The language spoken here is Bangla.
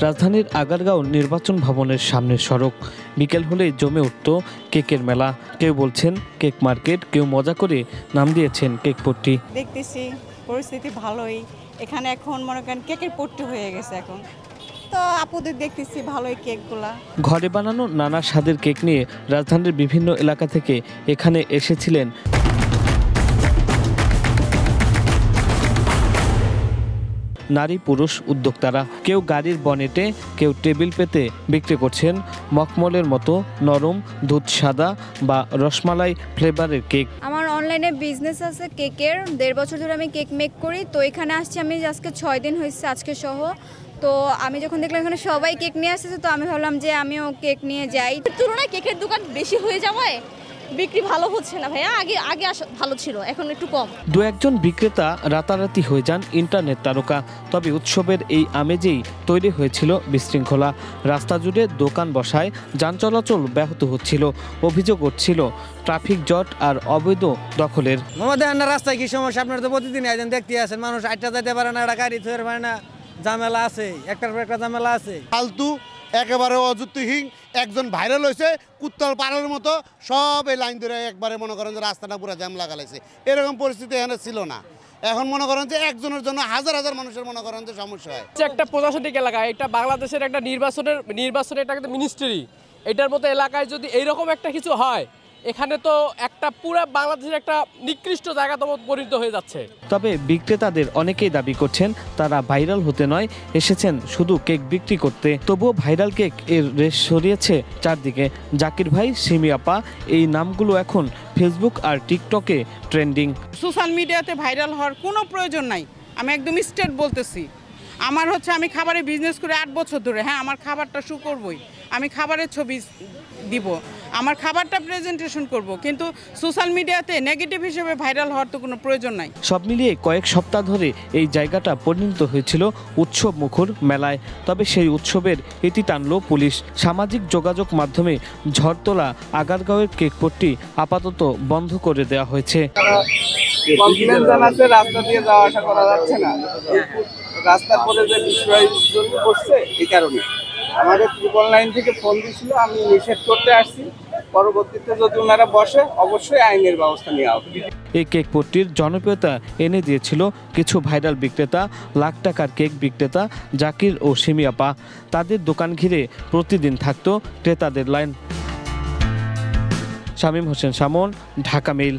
রাজধানীর আগারগাঁও নির্বাচন ভবনের সামনের সড়ক বিকেল হলেই জমে উঠত কেকের মেলা। কেউ বলছেন কেক মার্কেট, কেউ মজা করে নাম দিয়েছেন কেক পট্টি। দেখতেছি পরিস্থিতি ভালোই, এখানে এখন মনে করেন কেকের পট্টি হয়ে গেছে। এখন তো আপুদের দেখতেছি ভালোই কেকগুলা। ঘরে বানানো নানা স্বাদের কেক নিয়ে রাজধানীর বিভিন্ন এলাকা থেকে এখানে এসেছিলেন নারী পুরুষ উদ্যোক্তারা। কেউ গাড়ির বনেটে, কেউ টেবিল পেতে বিক্রি করছেন মখমলের মতো নরম দুধ সাদা বা রসমালাই ফ্লেভারের কেক। আমার অনলাইনে বিজনেস আছে কেকের, 1.5 বছর ধরে আমি কেক মেক করি। তো এখানে আসছি আমি আজকে 6 দিন হয়েছে আজকে সহ। তো আমি যখন দেখলাম এখানে সবাই কেক নিয়ে আসছে, তো আমি ভাবলাম যে আমিও কেক নিয়ে যাই। তুলনায় কেকের দোকান বেশি হয়ে যাওয়ায় বিক্রি ভালো হচ্ছে না ভাইয়া। আগে ভালো ছিল, এখন একটু কম। দু একজন বিক্রেতা রাতারাতি হয়ে যান ইন্টারনেট তারকা। তবে উৎসবের এই আমেজেই তৈরি হয়েছিল বিশৃঙ্খলা। রাস্তা জুড়ে দোকান বসায় যান চলাচল ব্যাহত হচ্ছিল। অভিযোগ উঠছিল ট্রাফিক জট আর অবৈধ দখলের। রাস্তায় কি সমস্যা? আপনারা তো প্রতিদিন একজন দেখতে আসেন, মানুষ আটটা যেতে পারে না, একটা গাড়ি থইতে পারে না, ঝামেলা আছে, একটার পর একটা ঝামেলা আছে। ফালতু একেবারে অযুক্তিহীন একজন ভাইরাল হয়েছে কুত্তাল পাড়ার মতো, সব এই লাইন ধরে একবারে মনে করেন যে রাস্তাটা পুরো জ্যাম লাগালাইছে। এরকম পরিস্থিতি এখানে ছিল না। এখন মনে করেন যে একজনের জন্য হাজার হাজার মানুষের মনে করেন যে সমস্যা হয়। একটা প্রশাসনিক এলাকা, এটা বাংলাদেশের একটা নির্বাচনের একটা মিনিস্ট্রি। এটার মতো এলাকায় যদি এইরকম একটা কিছু হয়, এখানে তো একটা পুরো বাংলাদেশের একটা নিকৃষ্ট জায়গা তো পরিণত হয়ে যাচ্ছে। তবে বিক্রেতাদের অনেকেই দাবি করছেন তারা ভাইরাল হতে নয়, এসেছেন শুধু কেক বিক্রি করতে। তবুও ভাইরাল কেক এর রেশ সরিয়েছে চারদিকে। জাকির ভাই, সিমি আপা এই নামগুলো এখন ফেসবুক আর টিকটকে ট্রেন্ডিং। সোশ্যাল মিডিয়াতে ভাইরাল হওয়ার কোনো প্রয়োজন নাই। আমি একদম স্ট্রেট বলতেছি। আমি খাবারের বিজনেস করে 8 বছর ধরে। হ্যাঁ, আমার খাবারটা শো করবই, আমি খাবারের ছবি দিব, আমার খাবারটা প্রেজেন্টেশন করব, কিন্তু সোশ্যাল মিডিয়াতে নেগেটিভ হিসেবে ভাইরাল হওয়ার তো কোনো প্রয়োজন নাই। সব মিলিয়ে কয়েক সপ্তাহ ধরে এই জায়গাটা পরিণত হয়েছিল উৎসব মুখর মেলায়। তবে সেই উৎসবের ইতি টানল পুলিশ। সামাজিক যোগাযোগ মাধ্যমে ঝড় তোলা আগারগাঁওয়ের কেক পট্টি আপাতত বন্ধ করে দেওয়া হয়েছে। রাস্তা দিয়ে যাওয়া আসা করা যাচ্ছে না, রাস্তার পরে যে বিষয় করছে এই কারণে আমাদের ট্রিপল লাইন থেকে ফোন দিয়েছিল, আমি নিষেধ করতে আসছি। পরবর্তীতে যদি ওনারা বসে অবশ্যই আইনের ব্যবস্থা নেওয়া হবে। এই কেক পট্টির জনপ্রিয়তা এনে দিয়েছিল কিছু ভাইরাল বিক্রেতা, লাখ টাকার কেক বিক্রেতা জাকির ও সিমি আপা। তাদের দোকান ঘিরে প্রতিদিন থাকতো ক্রেতাদের লাইন। শামীম হোসেন শামন, ঢাকা মেইল।